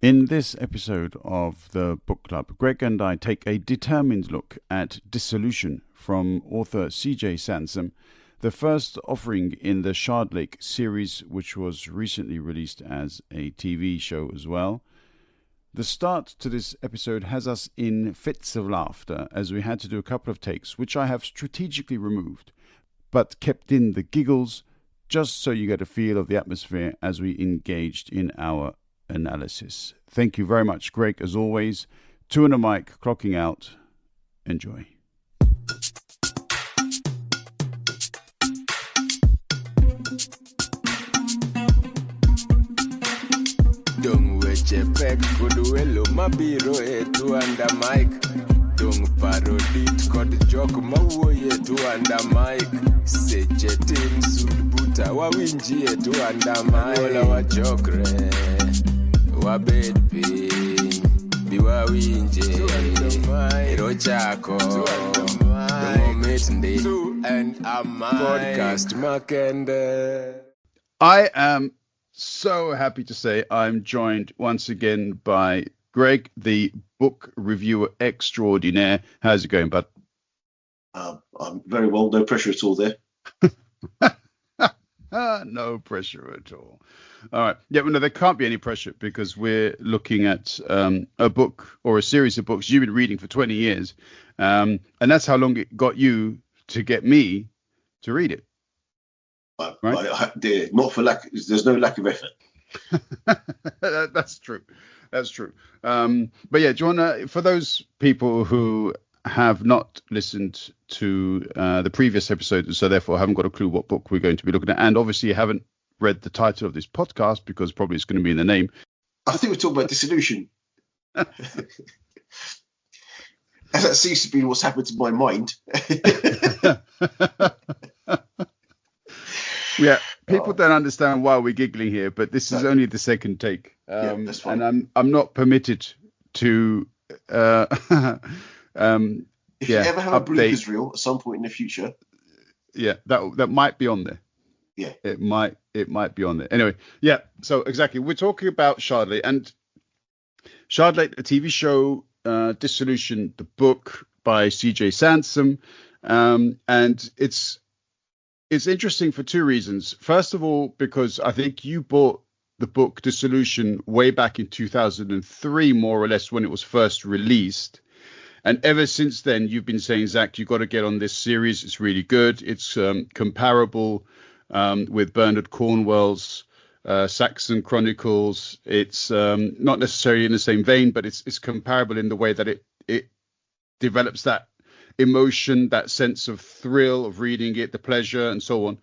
In this episode of the Book Club, Greg and I take a determined look at Dissolution from author C J Sansom, the first offering in the Shardlake series, which was recently released as a TV show as well. The start to this episode has us in fits of laughter as we had to do a couple of takes, which I have strategically removed, but kept in the giggles just so you get a feel of the atmosphere as we engaged in our analysis. Thank you very much, Greg, as always. Two on a mic, clocking out. Enjoy. Dung weche pek kod welo mabiro e tuanda mic. Dung parodit kod jok mawuoye tuanda mic. Seche tin sud buta wawinji e tuanda mic. Wola wachokre wabed piny biwawinje ero chako Dumomit ndi and a mic podcast makende. I am so happy to say I'm joined once again by Greg, the book reviewer extraordinaire. How's it going, bud? I'm very well. No pressure at all there. No pressure at all. All right. Yeah, well, no, there can't be any pressure because we're looking at a book or a series of books you've been reading for 20 years. And that's how long it got you to get me to read it. Right? Not for lack. There's no lack of effort. That's true. That's true. But yeah, do you want to, for those people who have not listened to the previous episode and so therefore haven't got a clue what book we're going to be looking at, and obviously haven't read the title of this podcast because probably it's going to be in the name. I think we're talking about Dissolution. As that seems to be what's happened to my mind. Yeah, people don't understand why we're giggling here, but this is only the second take, that's fine. and I'm not permitted to. If you ever have update. a bloopers reel at some point in the future, Yeah, that might be on there. yeah, It might be on there. Anyway, yeah. So exactly, we're talking about Shardlake and Shardlake, the TV show, Dissolution, the book by C J Sansom, and it's interesting for two reasons. First of all, because I think you bought the book Dissolution way back in 2003, more or less, when it was first released. And ever since then, you've been saying, Zach, you've got to get on this series. It's really good. It's comparable with Bernard Cornwell's Saxon Chronicles. It's not necessarily in the same vein, but it's comparable in the way that it develops that emotion, that sense of thrill of reading it, the pleasure, and so on.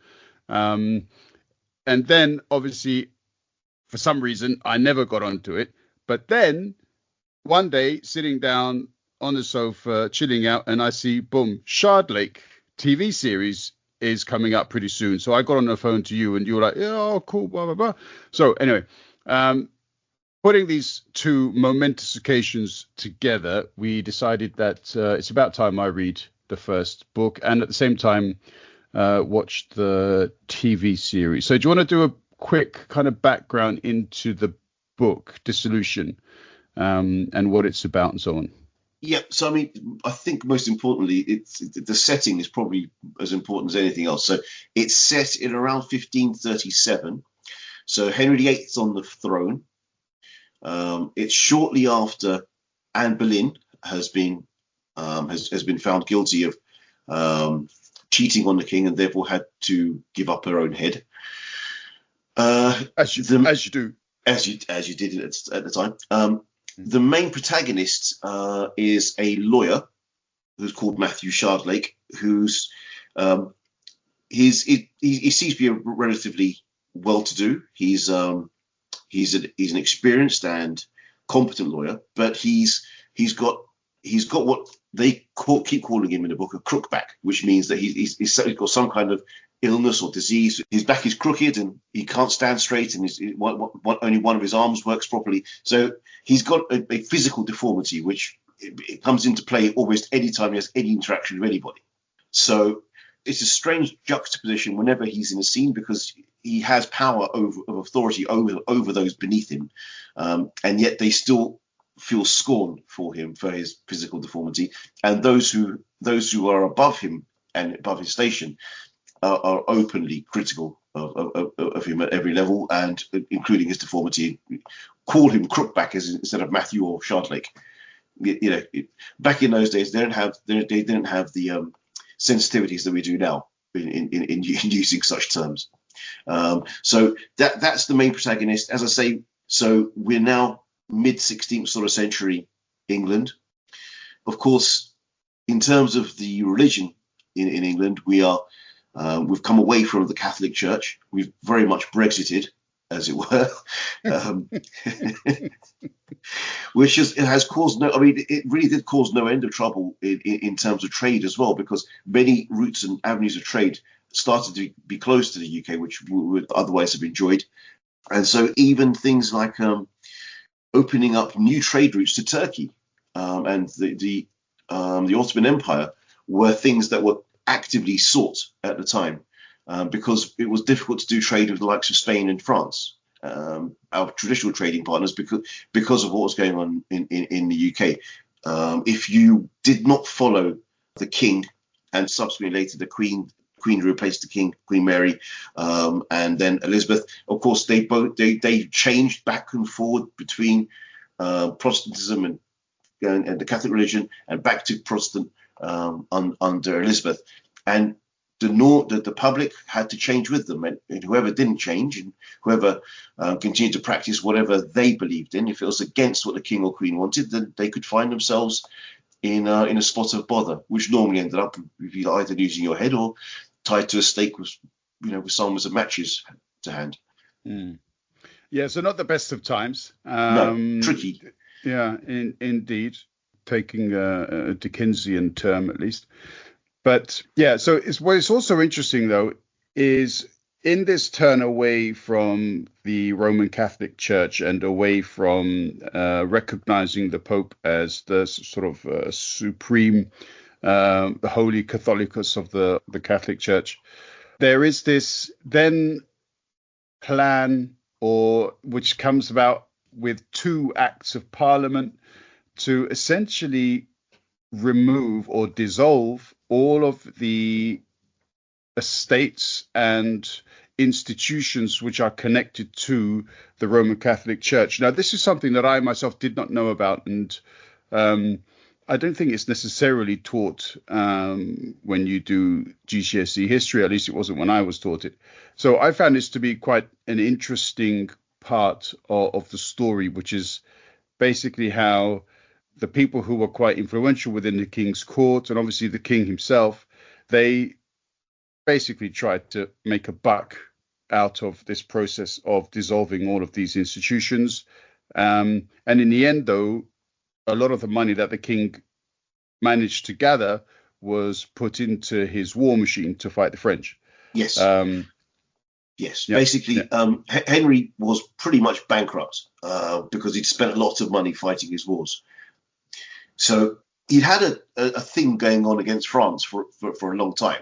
And then, obviously, for some reason, I never got onto it. But then, one day, sitting down on the sofa, chilling out, and I see, boom, Shardlake TV series is coming up pretty soon. So I got on the phone to you, and you were like, yeah, oh, cool, blah, blah, blah. So anyway, putting these two momentous occasions together, we decided that it's about time I read the first book and at the same time watch the TV series. So do you want to do a quick kind of background into the book, Dissolution, and what it's about and so on? yeah. So I mean, I think most importantly, the setting is probably as important as anything else. So it's set in around 1537. So Henry VIII is on the throne. It's shortly after Anne Boleyn has been found guilty of cheating on the king and therefore had to give up her own head. As you do. As you did at the time. The main protagonist is a lawyer who's called Matthew Shardlake, who's he seems to be a relatively well-to-do. He's an experienced and competent lawyer, but he's got what they keep calling him in the book a crookback, which means that he's got some kind of illness or disease. His back is crooked and he can't stand straight, and only one of his arms works properly. So he's got a physical deformity, which it comes into play almost any time he has any interaction with anybody. So it's a strange juxtaposition whenever he's in a scene, because he has power of authority over those beneath him, and yet they still feel scorn for him for his physical deformity, and those who are above him and above his station are openly critical of him at every level, and including his deformity, call him Crookback instead of Matthew or Shardlake. Back in those days, they didn't have the sensitivities that we do now in using such terms. So that's the main protagonist. As I say, so we're now mid-16th sort of century England. Of course, in terms of the religion in England, we've come away from the Catholic Church. We've very much Brexited, as it were, which has caused it really did cause no end of trouble in terms of trade as well, because many routes and avenues of trade started to be closed to the UK, which we would otherwise have enjoyed. And so even things like opening up new trade routes to Turkey and the Ottoman Empire were things that were actively sought at the time, because it was difficult to do trade with the likes of Spain and France, our traditional trading partners, because of what was going on in the UK. If you did not follow the king, and subsequently later the Queen who replaced the king, Queen Mary, and then Elizabeth, of course, they changed back and forward between Protestantism and the Catholic religion, and back to Protestant under Elizabeth, and the public had to change with them, and whoever didn't change, and whoever continued to practice whatever they believed in, if it was against what the king or queen wanted, then they could find themselves in a spot of bother, which normally ended up with you either losing your head or tied to a stake with someone with some matches to hand. Yeah, so not the best of times. No, tricky. Yeah, indeed, taking a Dickensian term at least. But yeah, so what's also interesting though is in this turn away from the Roman Catholic Church and away from recognizing the Pope as the sort of supreme, the holy Catholicos of the Catholic Church, there is this then plan, which comes about with 2 acts of Parliament to essentially remove or dissolve all of the estates and institutions which are connected to the Roman Catholic Church. Now, this is something that I myself did not know about, and I don't think it's necessarily taught when you do GCSE history. At least it wasn't when I was taught it. So I found this to be quite an interesting part of the story, which is basically how the people who were quite influential within the king's court, and obviously the king himself, they basically tried to make a buck out of this process of dissolving all of these institutions. And in the end, though, a lot of the money that the king managed to gather was put into his war machine to fight the French. Yes. Yes. Yeah, Basically, yeah. Henry was pretty much bankrupt because he'd spent lots of money fighting his wars. So he'd had a thing going on against France for a long time.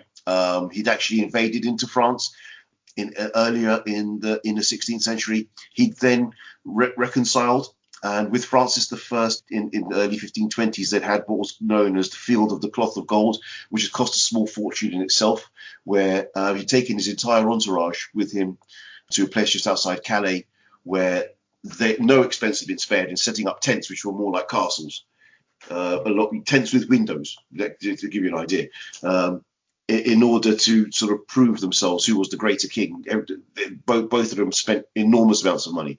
He'd actually invaded into France earlier in the 16th century. He'd then reconciled, and with Francis I in the early 1520s, they'd had what was known as the Field of the Cloth of Gold, which had cost a small fortune in itself, where he'd taken his entire entourage with him to a place just outside Calais, where no expense had been spared in setting up tents, which were more like castles. Tents with windows, to give you an idea, in order to sort of prove themselves who was the greater king. Both of them spent enormous amounts of money.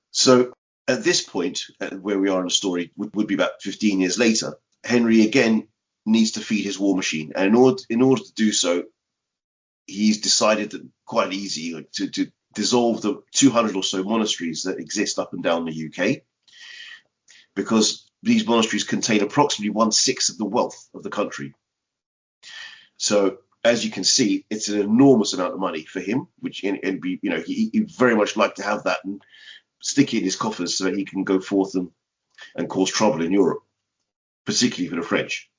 So at this point, where we are in the story, would be about 15 years later, Henry again needs to feed his war machine. And in order to do so, he's decided that quite easy to dissolve the 200 or so monasteries that exist up and down the UK, because these monasteries contain approximately 1/6 of the wealth of the country. So, as you can see, it's an enormous amount of money for him, he very much like to have that and stick it in his coffers so that he can go forth and cause trouble in Europe, particularly for the French.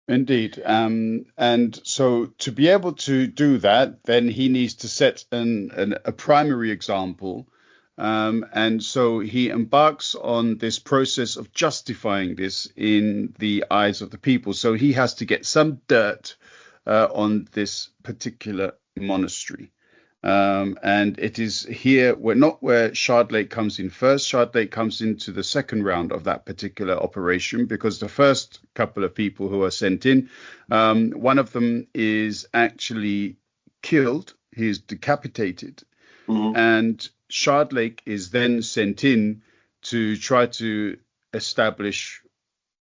Indeed. And so to be able to do that, then he needs to set a primary example. And so he embarks on this process of justifying this in the eyes of the people. So he has to get some dirt on this particular monastery. And it is here where Shardlake comes in first. Shardlake comes into the second round of that particular operation, because the first couple of people who are sent in, one of them is actually killed. He is decapitated. Mm-hmm. And Shardlake is then sent in to try to establish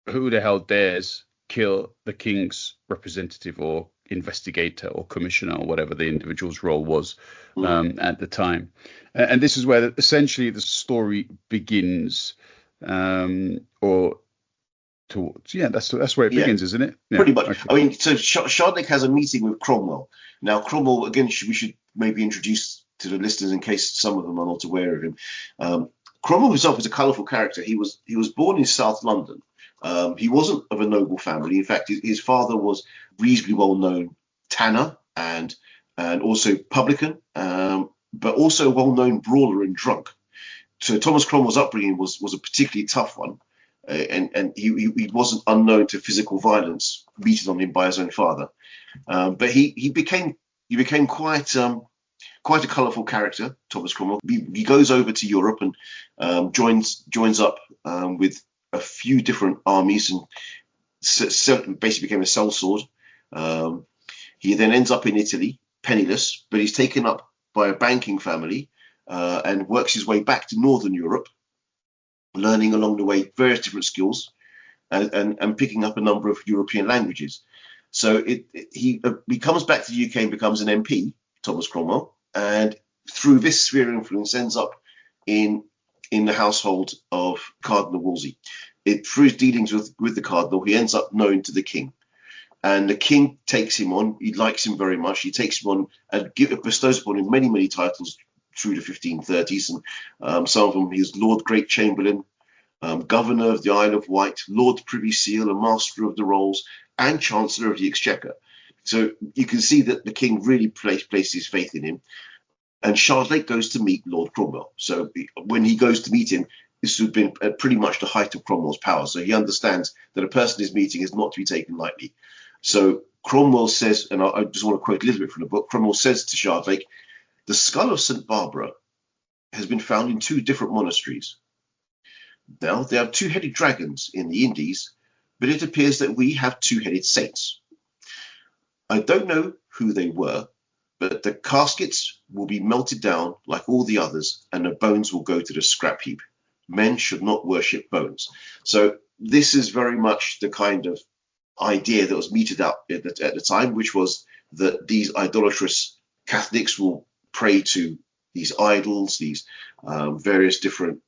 who the hell dares kill the king's representative or investigator or commissioner or whatever the individual's role was at the time. And this is where essentially the story begins, or towards. Yeah, that's where it begins, isn't it? Yeah. Pretty much. Okay. I mean, so Shardlake has a meeting with Cromwell. Now, Cromwell, again, we should maybe introduce to the listeners in case some of them are not aware of him. Cromwell himself is a colourful character. He was born in South London. He wasn't of a noble family. In fact, his father was reasonably well-known tanner and also publican, but also a well-known brawler and drunk. So Thomas Cromwell's upbringing was a particularly tough one, and he wasn't unknown to physical violence meted on him by his own father. But he became quite a colourful character, Thomas Cromwell. He goes over to Europe and joins up with a few different armies and basically became a sellsword. He then ends up in Italy, penniless, but he's taken up by a banking family and works his way back to Northern Europe, learning along the way various different skills and picking up a number of European languages. So he comes back to the UK and becomes an MP, Thomas Cromwell, and through this sphere of influence ends up in the household of Cardinal Wolsey. Through his dealings with the Cardinal, he ends up known to the king. And the king takes him on. He likes him very much. He takes him on and bestows upon him many, many titles through the 1530s. And some of them, he is Lord Great Chamberlain, Governor of the Isle of Wight, Lord Privy Seal, and Master of the Rolls, and Chancellor of the Exchequer. So you can see that the king really placed his faith in him. And Shardlake goes to meet Lord Cromwell. So when he goes to meet him, this would have been at pretty much the height of Cromwell's power. So he understands that a person he's meeting is not to be taken lightly. So Cromwell says, and I just want to quote a little bit from the book, Cromwell says to Shardlake, "The skull of St. Barbara has been found in 2 different monasteries. Now, there are 2-headed dragons in the Indies, but it appears that we have 2-headed saints. I don't know who they were, but the caskets will be melted down like all the others, and the bones will go to the scrap heap. Men should not worship bones." So this is very much the kind of idea that was meted out at the time, which was that these idolatrous Catholics will pray to these idols, these various different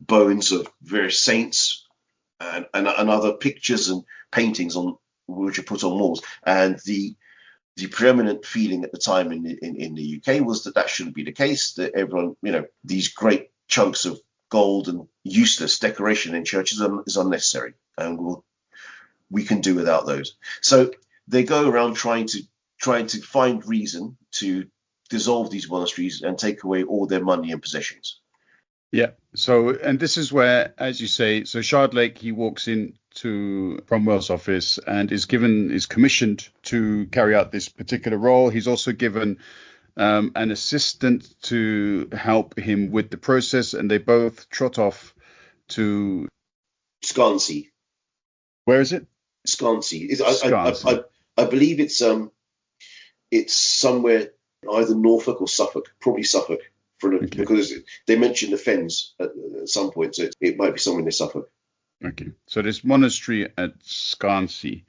bones of various saints and other pictures and paintings on which are put on walls. And the preeminent feeling at the time in the UK was that shouldn't be the case, that everyone, these great chunks of gold and useless decoration in churches is unnecessary, and we can do without those. So they go around trying to find reason to dissolve these monasteries and take away all their money and possessions. Yeah. So, and this is where, as you say, so Shardlake, he walks into Cromwell's office and is commissioned to carry out this particular role. He's also given an assistant to help him with the process, and they both trot off to Scansey. Where is it? Scansey. I believe it's somewhere either Norfolk or Suffolk, probably Suffolk. Because they mentioned the Fens at some point, so it might be somewhere near Suffolk. Okay, so this monastery at Scansey.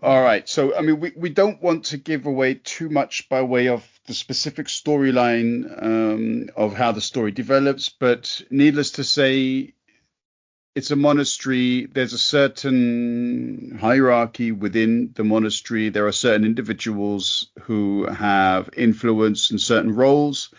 All right, so I mean, we don't want to give away too much by way of the specific storyline of how the story develops, but needless to say, it's a monastery. There's a certain hierarchy within the monastery. There are certain individuals who have influence in certain roles.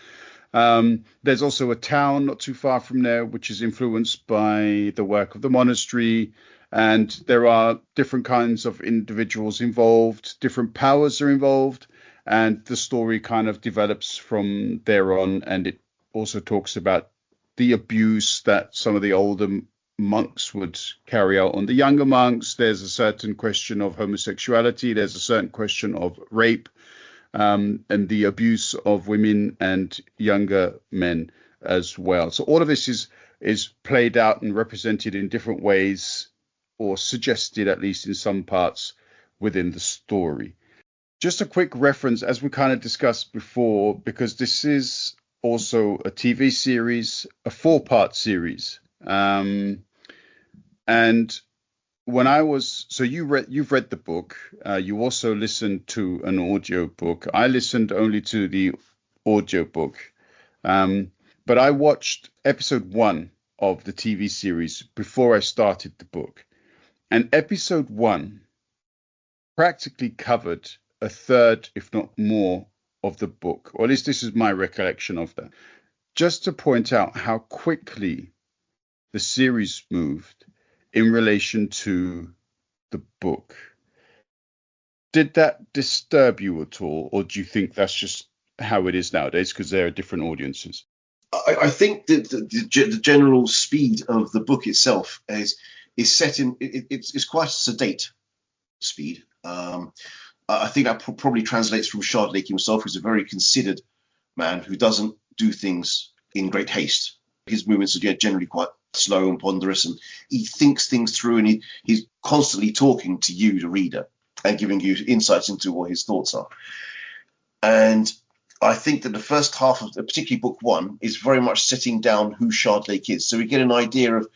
There's also a town not too far from there, which is influenced by the work of the monastery. And there are different kinds of individuals involved, different powers are involved, and the story kind of develops from there on. And it also talks about the abuse that some of the older monks would carry out on the younger monks. There's a certain question of homosexuality. There's a certain question of rape, and the abuse of women and younger men as well. So all of this is played out and represented in different ways, or suggested at least in some parts within the story. Just a quick reference, as we kind of discussed before, because this is also a TV series, a 4-part series. And when I was, so you've read the book, you also listened to an audio book. I listened only to the audio book, but I watched episode 1 of the TV series before I started the book. And episode 1 practically covered a third, if not more, of the book, or at least this is my recollection of that. Just to point out how quickly the series moved in relation to the book. Did that disturb you at all, or do you think that's just how it is nowadays because there are different audiences? I think that the general speed of the book itself is set in. It's quite a sedate speed. I think that probably translates from Shardlake himself, who's a very considered man who doesn't do things in great haste. His movements are generally quite slow and ponderous, and he thinks things through, and he's constantly talking to you, the reader, and giving you insights into what his thoughts are. And I think that the first half of particularly book 1 is very much setting down who Shardlake is. So we get an idea of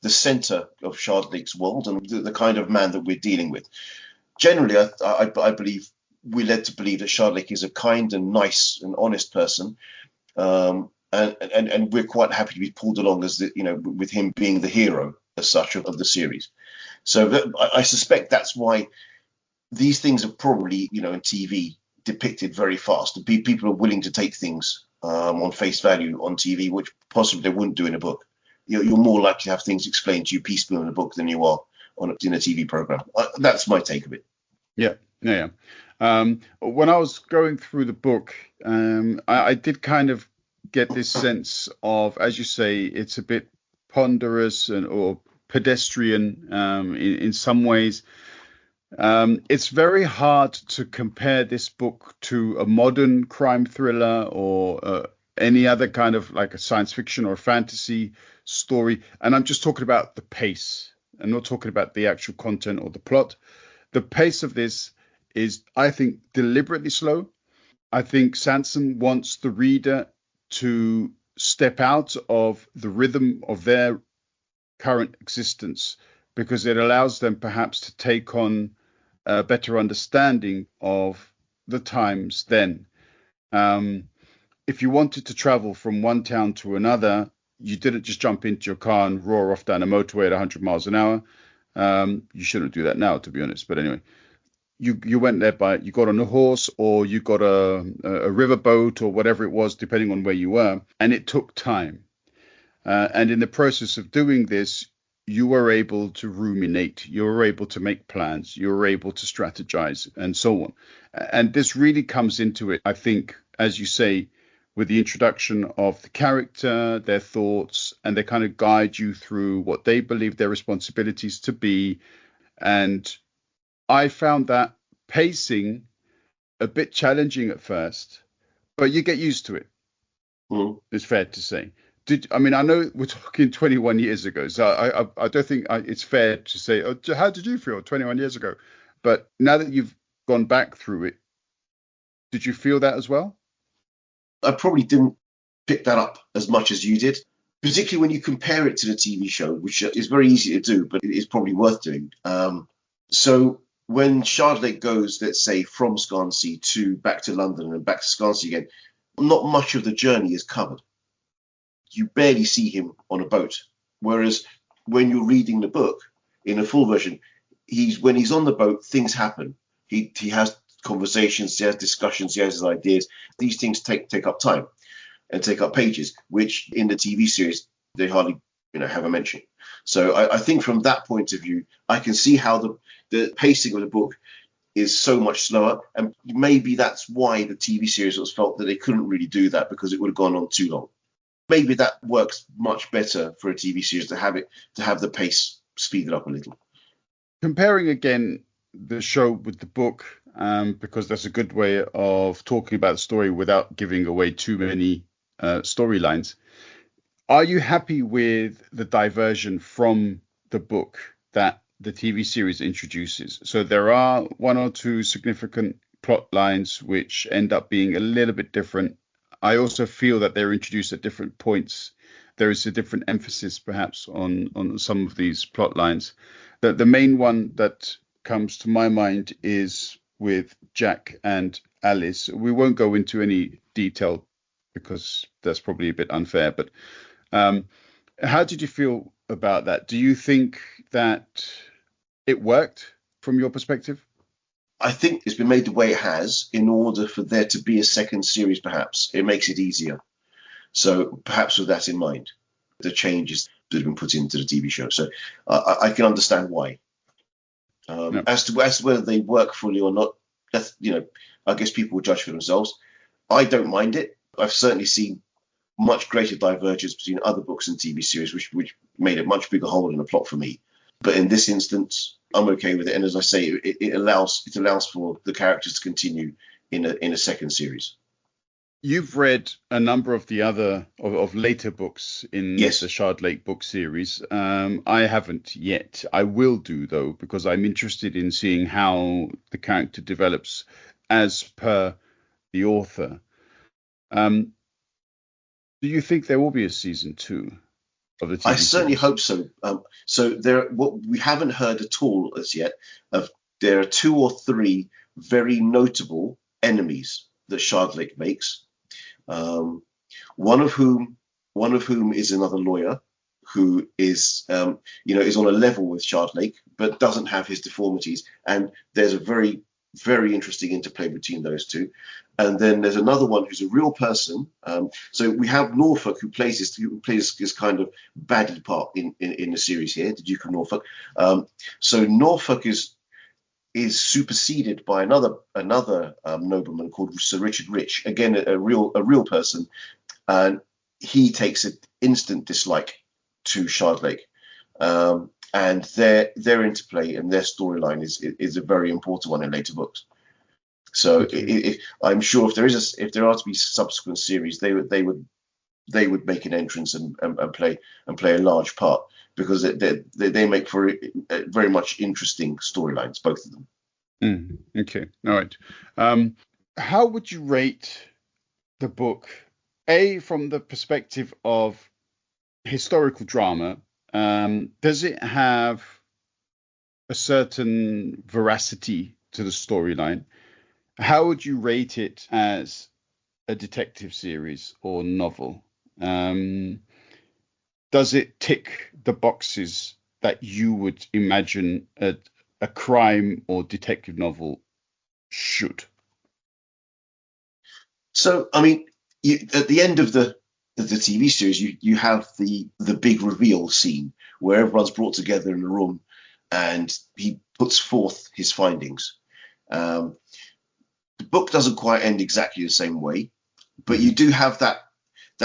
the center of Shardlake's world and the kind of man that we're dealing with. Generally, I believe we're led to believe that Shardlake is a kind and nice and honest person, and we're quite happy to be pulled along as with him being the hero as such of the series. So I suspect that's why these things are probably in TV depicted very fast. People are willing to take things on face value on TV, which possibly they wouldn't do in a book. You're more likely to have things explained to you piecemeal in a book than you are in a TV program. That's my take of it. Yeah. When I was going through the book, I did kind of get this sense of, as you say, it's a bit ponderous or pedestrian in some ways. It's very hard to compare this book to a modern crime thriller or any other kind of like a science fiction or fantasy story. And I'm just talking about the pace. I'm not talking about the actual content or the plot. The pace of this is, I think, deliberately slow. I think Sansom wants the reader to step out of the rhythm of their current existence, because it allows them perhaps to take on a better understanding of the times then. If you wanted to travel from one town to another, you didn't just jump into your car and roar off down a motorway at 100 miles an hour. You shouldn't do that now, to be honest. But anyway, you went there you got on a horse, or you got a river boat, or whatever it was, depending on where you were. And it took time. And in the process of doing this, you were able to ruminate, you were able to make plans, you were able to strategize, and so on. And this really comes into it, I think, as you say, with the introduction of the character, their thoughts, and they kind of guide you through what they believe their responsibilities to be. And I found that pacing a bit challenging at first, but you get used to it. It's fair to say. I know we're talking 21 years ago, so I don't think it's fair to say, how did you feel 21 years ago? But now that you've gone back through it, did you feel that as well? I probably didn't pick that up as much as you did, particularly when you compare it to the TV show, which is very easy to do, but it is probably worth doing. So when Shardlake goes, let's say, from Scansea back to London and back to Scansea again, not much of the journey is covered. You barely see him on a boat. Whereas when you're reading the book in a full version, when he's on the boat, things happen. He has conversations, he has discussions, he has his ideas. These things take up time and take up pages, which in the TV series they hardly have a mention. So I think from that point of view, I can see how the pacing of the book is so much slower, and maybe that's why the TV series was felt that they couldn't really do that, because it would have gone on too long. Maybe that works much better for a TV series to have the pace speeded up a little. Comparing again the show with the book, because that's a good way of talking about the story without giving away too many storylines. Are you happy with the diversion from the book that the TV series introduces? So there are one or two significant plot lines which end up being a little bit different. I also feel that they're introduced at different points. There is a different emphasis perhaps on some of these plot lines. The main one that comes to my mind is with Jack and Alice. We won't go into any detail because that's probably a bit unfair, but how did you feel about that? Do you think that it worked from your perspective? I think it's been made the way it has in order for there to be a second series, perhaps. It makes it easier. So perhaps with that in mind, the changes that have been put into the TV show. So I can understand why. No. As to whether they work fully or not, that's, I guess people will judge for themselves. I don't mind it. I've certainly seen much greater divergence between other books and TV series, which made a much bigger hole in the plot for me. But in this instance, I'm okay with it. And as I say, it allows for the characters to continue in a second series. You've read a number of the other of later books in Yes. the Shardlake book series. I haven't yet. I will do though, because I'm interested in seeing how the character develops as per the author. Do you think there will be a season 2 of the TV I certainly series? hope so. What we haven't heard at all as yet there are 2 or 3 very notable enemies that Shardlake makes. One of whom is another lawyer who is is on a level with Shardlake but doesn't have his deformities, and there's a very, very interesting interplay between those two. And then there's another one who's a real person. So we have Norfolk, who plays this kind of baddie part in the series here, the Duke of Norfolk. So Norfolk is superseded by another nobleman called Sir Richard Rich, again a real person, and he takes an instant dislike to Shardlake. And their interplay and their storyline is a very important one in later books. So I'm sure if there are to be subsequent series, they would make an entrance and play a large part, because they make for very much interesting storylines, both of them. Okay, all right. How would you rate the book? From the perspective of historical drama, does it have a certain veracity to the storyline? How would you rate it as a detective series or novel? Does it tick the boxes that you would imagine a crime or detective novel should? So, I mean, at the end of the TV series, you have the big reveal scene where everyone's brought together in a room and he puts forth his findings. The book doesn't quite end exactly the same way, but you do have that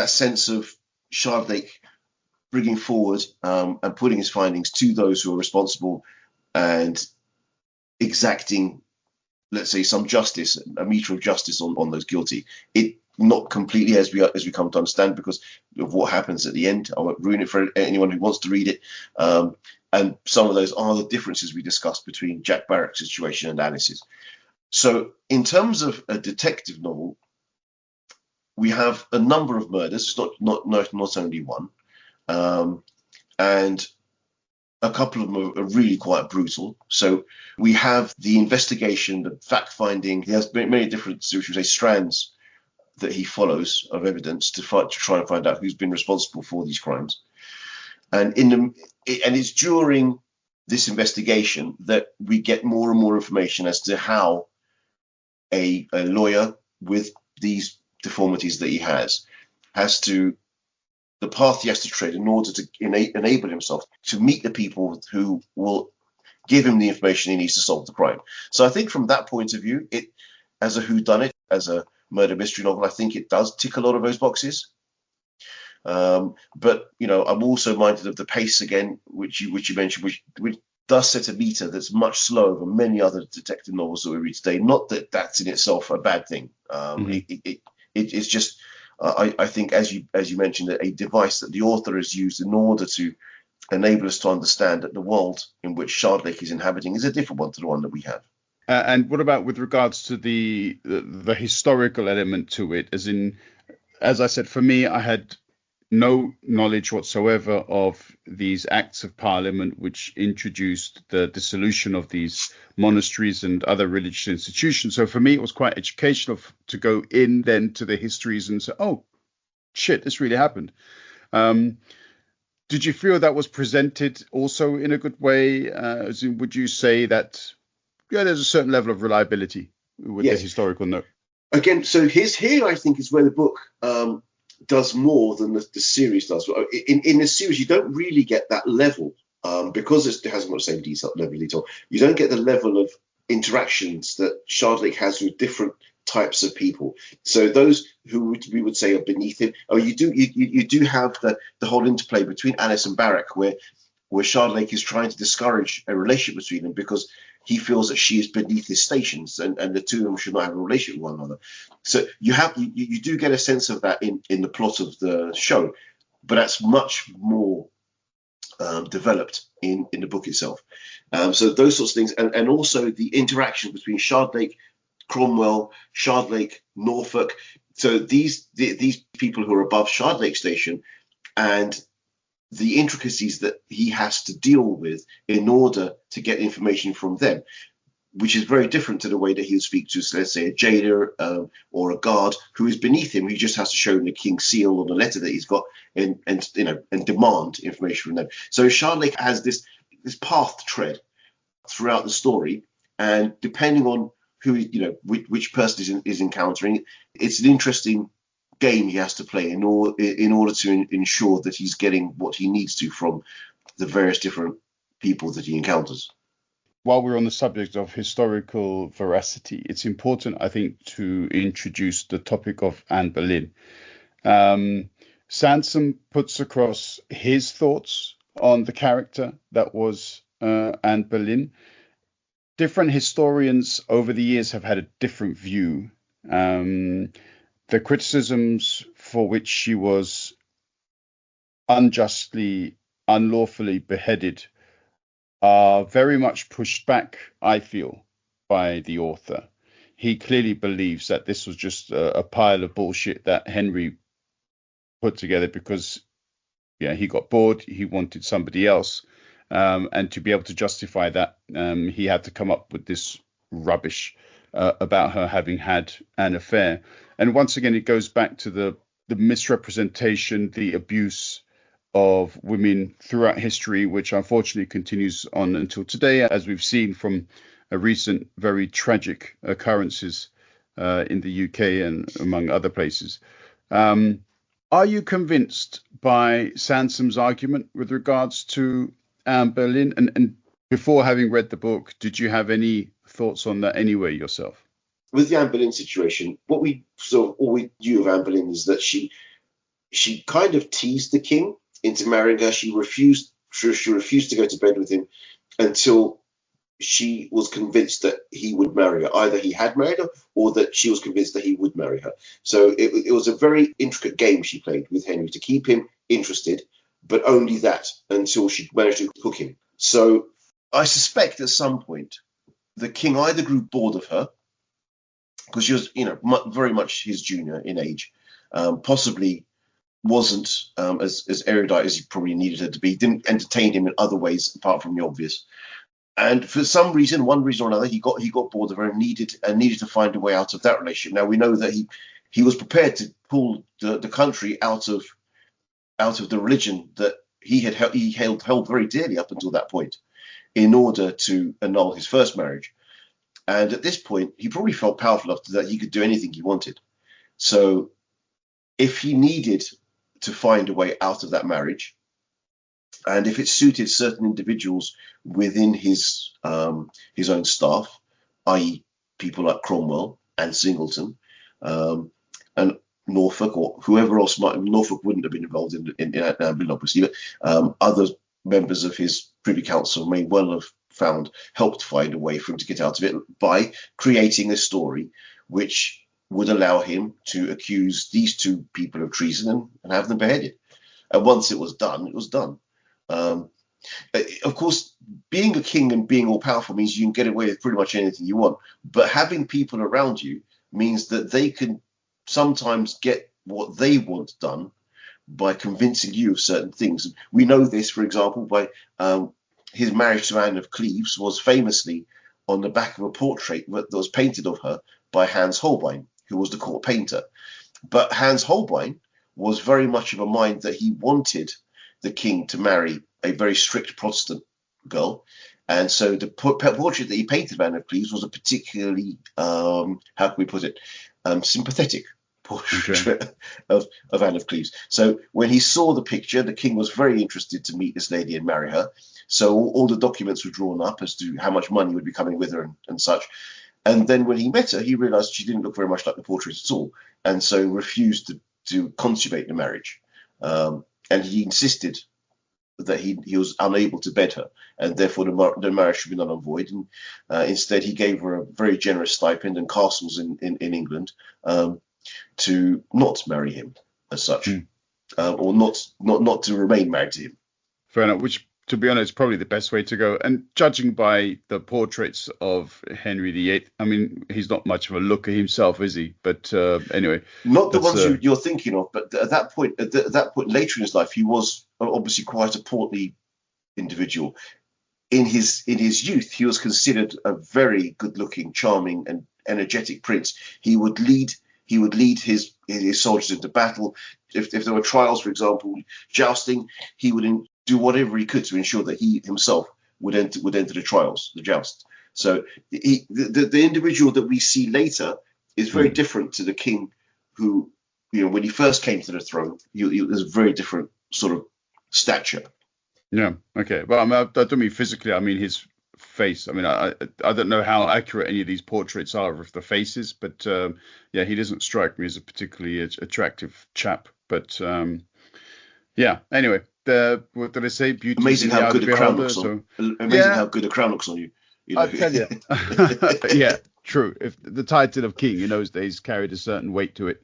sense of Shardlake bringing forward and putting his findings to those who are responsible and exacting, let's say, some justice, a metre of justice on those guilty. It not completely as we come to understand because of what happens at the end. I won't ruin it for anyone who wants to read it. And some of those are the differences we discussed between Jack Barrack's situation and Alice's. So in terms of a detective novel, we have a number of murders. It's not only one, and a couple of them are really quite brutal. So we have the investigation, the fact finding. He has many different, should we say, strands that he follows of evidence to try and find out who's been responsible for these crimes. And it's during this investigation that we get more and more information as to how a lawyer with these deformities that he has to the path he has to tread in order to enable himself to meet the people who will give him the information he needs to solve the crime. So I think from that point of view, it, as a whodunit, as a murder mystery novel, I think it does tick a lot of those boxes. But I'm also minded of the pace again, which you mentioned, which does set a meter that's much slower than many other detective novels that we read today. Not that that's in itself a bad thing. It's just I think, as you mentioned, a device that the author has used in order to enable us to understand that the world in which Shardlake is inhabiting is a different one to the one that we have. And what about with regards to the historical element to it? As I said, for me, I had no knowledge whatsoever of these acts of parliament which introduced the dissolution of these monasteries and other religious institutions. So for me, it was quite educational to go in then to the histories and say, oh, shit, this really happened. Did you feel that was presented also in a good way? Would you say that, there's a certain level of reliability with the historical note? Again, so here I think is where the book does more than the series does. In the series, you don't really get that level because it hasn't got the same level of detail. You don't get the level of interactions that Shardlake has with different types of people. So those who we would say are beneath him. You do have the whole interplay between Alice and Barrack, where Shardlake is trying to discourage a relationship between them because he feels that she is beneath his stations, and the two of them should not have a relationship with one another. So you do get a sense of that in the plot of the show, but that's much more developed in the book itself. So those sorts of things, and also the interaction between Shardlake, Cromwell, Shardlake, Norfolk. So these people who are above Shardlake station, and the intricacies that he has to deal with in order to get information from them, which is very different to the way that he would speak to, let's say, a jailer or a guard who is beneath him. He just has to show him the king's seal or the letter that he's got and demand information from them. So Shardlake has this path to tread throughout the story, and depending on who which person is encountering, it's an interesting game he has to play in order to ensure that he's getting what he needs to from the various different people that he encounters. While we're on the subject of historical veracity, it's important, I think, to introduce the topic of Anne Boleyn. Sansom puts across his thoughts on the character that was Anne Boleyn. Different historians over the years have had a different view. The criticisms for which she was unjustly, unlawfully beheaded are very much pushed back, I feel, by the author. He clearly believes that this was just a pile of bullshit that Henry put together because he got bored, he wanted somebody else. And to be able to justify that, he had to come up with this rubbish about her having had an affair. And once again, it goes back to the misrepresentation, the abuse of women throughout history, which unfortunately continues on until today, as we've seen from recent very tragic occurrences in the UK and among other places. Are you convinced by Sansom's argument with regards to Anne Boleyn? And before having read the book, did you have any thoughts on that anyway yourself? With the Anne Boleyn situation, all we knew of Anne Boleyn is that she kind of teased the king into marrying her. She refused to go to bed with him until she was convinced that he would marry her. Either he had married her or that she was convinced that he would marry her. So it was a very intricate game she played with Henry to keep him interested, but only that until she managed to hook him. So I suspect at some point the king either grew bored of her, because she was, very much his junior in age, possibly wasn't as erudite as he probably needed her to be, didn't entertain him in other ways apart from the obvious. And for some reason, one reason or another, he got bored of her and needed to find a way out of that relationship. Now we know that he was prepared to pull the country out of the religion that he held very dearly up until that point, in order to annul his first marriage. And at this point, he probably felt powerful enough that he could do anything he wanted. So if he needed to find a way out of that marriage. And if it suited certain individuals within his own staff, i.e. people like Cromwell and Singleton, and Norfolk or whoever else Norfolk wouldn't have been involved in Anne Boleyn, obviously, but other members of his Privy Council may well have helped find a way for him to get out of it by creating a story which would allow him to accuse these two people of treason and have them beheaded. And once it was done, it was done. Of course, being a king and being all powerful means you can get away with pretty much anything you want. But having people around you means that they can sometimes get what they want done by convincing you of certain things. We know this, for example, by his marriage to Anne of Cleves was famously on the back of a portrait that was painted of her by Hans Holbein, who was the court painter. But Hans Holbein was very much of a mind that he wanted the king to marry a very strict Protestant girl. And so the portrait that he painted of Anne of Cleves was a particularly, how can we put it, sympathetic portrait of Anne of Cleves. So when he saw the picture, the king was very interested to meet this lady and marry her. So all the documents were drawn up as to how much money would be coming with her and such. And then when he met her, he realized she didn't look very much like the portrait at all, and so refused to consummate the marriage. And he insisted that he was unable to bed her, and therefore the marriage should be null and void. And instead, he gave her a very generous stipend and castles in England to not marry him as such, or not to remain married to him. Fair enough. Which, to be honest, is probably the best way to go. And judging by the portraits of Henry VIII, I mean, he's not much of a looker himself, is he? But anyway, not the ones you're thinking of. But at that point, later in his life, he was obviously quite a portly individual. In his youth, he was considered a very good-looking, charming, and energetic prince. He would lead his soldiers into battle. If there were trials, for example, jousting, he would do whatever he could to ensure that he himself would enter the trials, the joust. So the individual that we see later is very different to the king who, when he first came to the throne, he was a very different sort of stature. Yeah. Okay. Well, I mean, I don't mean physically. I mean his face. I mean, I don't know how accurate any of these portraits are of the faces, but yeah, he doesn't strike me as a particularly attractive chap. But yeah. Anyway. What did I say? Beauty. Amazing how good a crown looks on. Amazing how good a crown looks on you. I tell you. Yeah, true. If the title of king in those days carried a certain weight to it,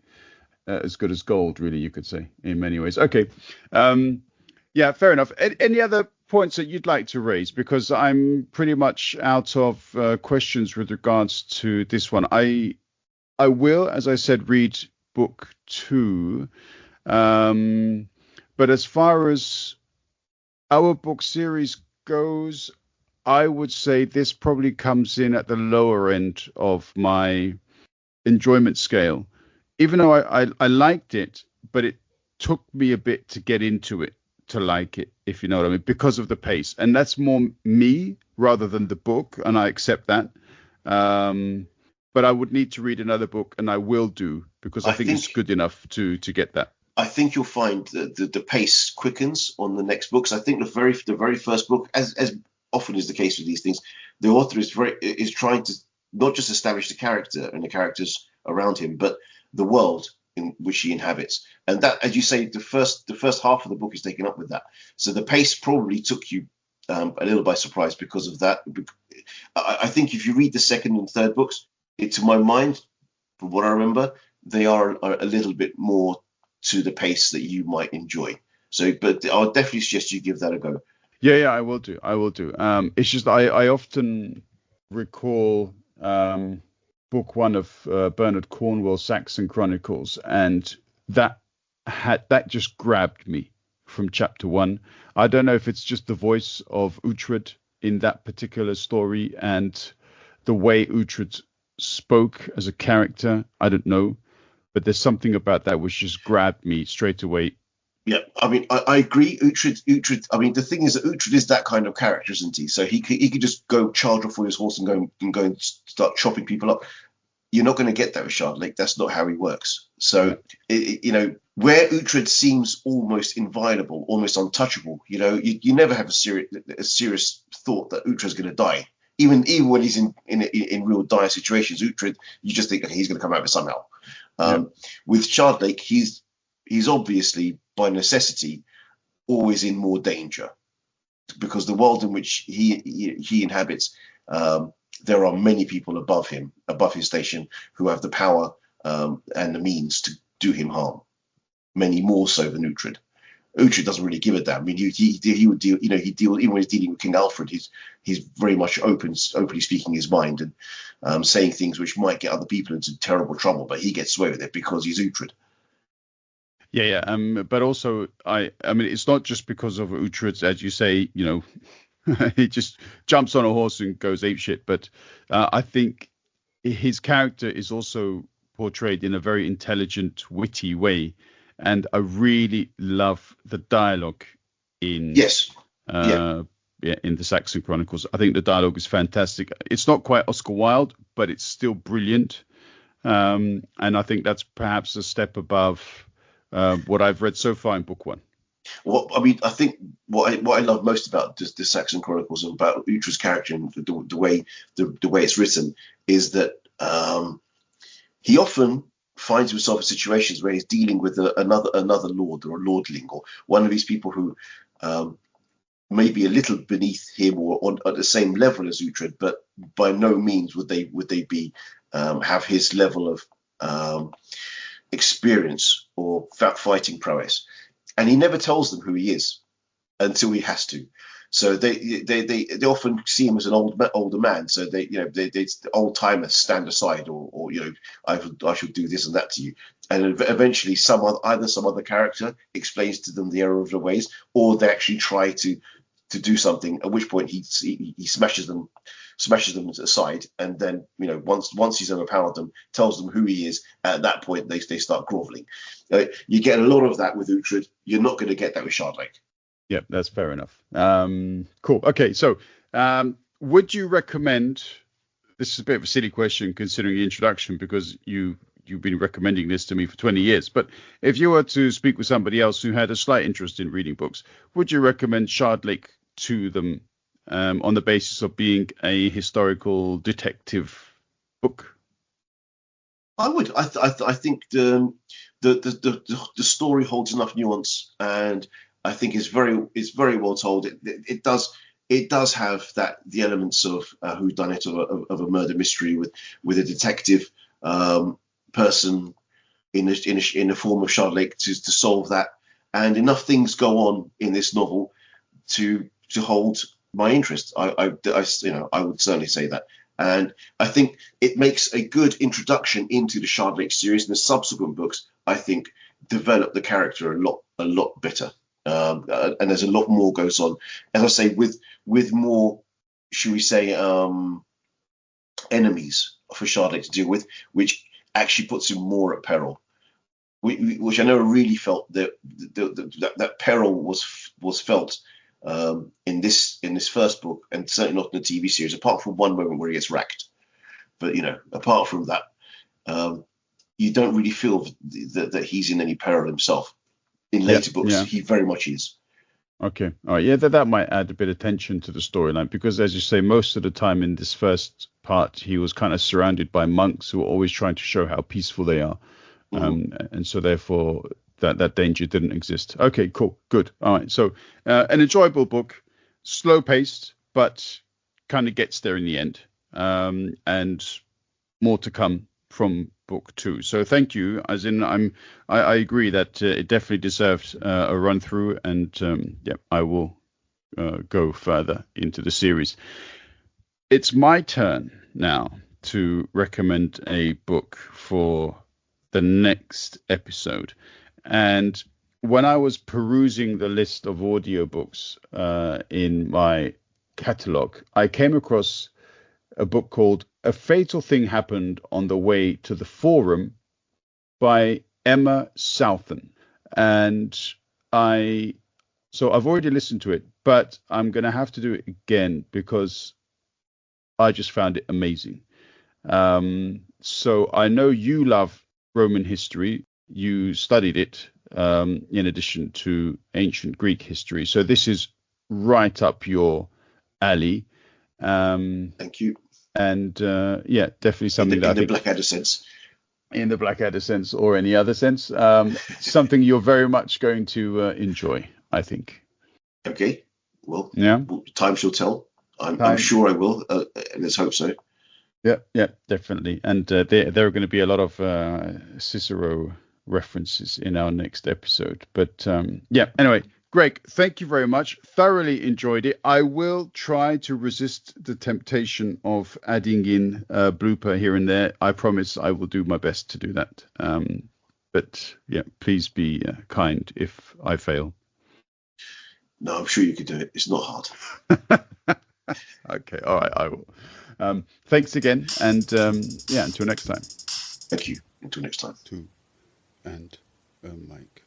as good as gold, really, you could say in many ways. Okay. Yeah, fair enough. Any other points that you'd like to raise? Because I'm pretty much out of questions with regards to this one. I will, as I said, read book 2. But as far as our book series goes, I would say this probably comes in at the lower end of my enjoyment scale. Even though I liked it, but it took me a bit to get into it, to like it, if you know what I mean, because of the pace. And that's more me rather than the book, and I accept that. But I would need to read another book, and I will do, because I think it's good enough to get that. I think you'll find that the pace quickens on the next books. I think the very first book, as often is the case with these things, the author is trying to not just establish the character and the characters around him, but the world in which he inhabits. And that, as you say, the first half of the book is taken up with that. So the pace probably took you a little by surprise because of that. I think if you read the second and third books, to my mind, from what I remember, they are a little bit more to the pace that you might enjoy. So, but I'll definitely suggest you give that a go. Yeah, I will do. It's just I often recall book 1 of Bernard Cornwell's Saxon Chronicles, and that just grabbed me from chapter 1. I don't know if it's just the voice of Uhtred in that particular story and the way Uhtred spoke as a character. I don't know. But there's something about that which just grabbed me straight away. Yeah, I mean, I agree. Uhtred. I mean, the thing is that Uhtred is that kind of character, isn't he? So he could just go charge off on his horse and go and start chopping people up. You're not going to get that with Shardlake. That's not how he works. So, where Uhtred seems almost inviolable, almost untouchable. You never have a serious thought that Uhtred's going to die. Even when he's in real dire situations, Uhtred, you just think, okay, he's going to come out of it somehow. With Shardlake, he's obviously by necessity always in more danger, because the world in which he inhabits, there are many people above him, above his station, who have the power and the means to do him harm. Many more so than Uhtred. Uhtred doesn't really give a damn. I mean, he would deal. Even when he's dealing with King Alfred, he's very much openly speaking his mind and saying things which might get other people into terrible trouble. But he gets away with it because he's Uhtred. Yeah. But also, I mean, it's not just because of Uhtred, as you say. He just jumps on a horse and goes apeshit. But I think his character is also portrayed in a very intelligent, witty way. And I really love the dialogue in in the Saxon Chronicles. I think the dialogue is fantastic. It's not quite Oscar Wilde, but it's still brilliant. And I think that's perhaps a step above what I've read so far in book one. Well, I mean, I think what I love most about the Saxon Chronicles and about Uhtred's character and the way it's written is that he often finds himself in situations where he's dealing with another lord or a lordling or one of these people who may be a little beneath him or at the same level as Uhtred, but by no means would they be have his level of experience or fighting prowess. And he never tells them who he is until he has to. So they often see him as an older man. So they the old timers stand aside, or I should do this and that to you. And eventually, either some other character explains to them the error of their ways, or they actually try to do something. At which point he smashes them aside, and then once he's overpowered them, tells them who he is. At that point, they start groveling. You get a lot of that with Uhtred. You're not going to get that with Shardlake. Yeah, that's fair enough. Cool. Okay, so would you recommend? This is a bit of a silly question considering the introduction, because you've been recommending this to me for 20 years. But if you were to speak with somebody else who had a slight interest in reading books, would you recommend Shardlake to them on the basis of being a historical detective book? I would. I think the story holds enough nuance, and I think is very well told. It does have the elements of whodunit of a murder mystery with a detective person in the form of Shardlake to solve that, and enough things go on in this novel to hold my interest. I would certainly say that, and I think it makes a good introduction into the Shardlake series, and the subsequent books I think develop the character a lot better. And there's a lot more goes on, as I say, with more, should we say, enemies for Shardlake to deal with, which actually puts him more at peril. Which I never really felt that peril was felt in this first book, and certainly not in the TV series, apart from one moment where he gets racked. But apart from that, you don't really feel that he's in any peril himself. In later books, he very much is. Okay. All right. Yeah, that might add a bit of tension to the storyline, because, as you say, most of the time in this first part, he was kind of surrounded by monks who were always trying to show how peaceful they are. And so therefore that danger didn't exist. Okay, cool. Good. All right. So an enjoyable book, slow paced, but kind of gets there in the end. And more to come from book two. So thank you. As in, I agree that it definitely deserved a run through, and I will go further into the series. It's my turn now to recommend a book for the next episode. And when I was perusing the list of audiobooks in my catalog, I came across a book called A Fatal Thing Happened on the Way to the Forum by Emma Southon. And I've already listened to it, but I'm going to have to do it again because I just found it amazing. So I know you love Roman history. you studied it in addition to ancient Greek history. So this is right up your alley. Thank you. And yeah, definitely something in the Blackadder sense. In the Blackadder sense or any other sense, something you're very much going to enjoy, I think. Okay. Well, yeah. Time shall tell. I'm sure I will. Let's hope so. Yeah, definitely. And there are going to be a lot of Cicero references in our next episode. But yeah, anyway, Greg, thank you very much. Thoroughly enjoyed it. I will try to resist the temptation of adding in a blooper here and there. I promise I will do my best to do that. But yeah, please be kind if I fail. No, I'm sure you could do it. It's not hard. Okay, all right, I will. Thanks again, and yeah, until next time. Thank you. Until next time. And Mike.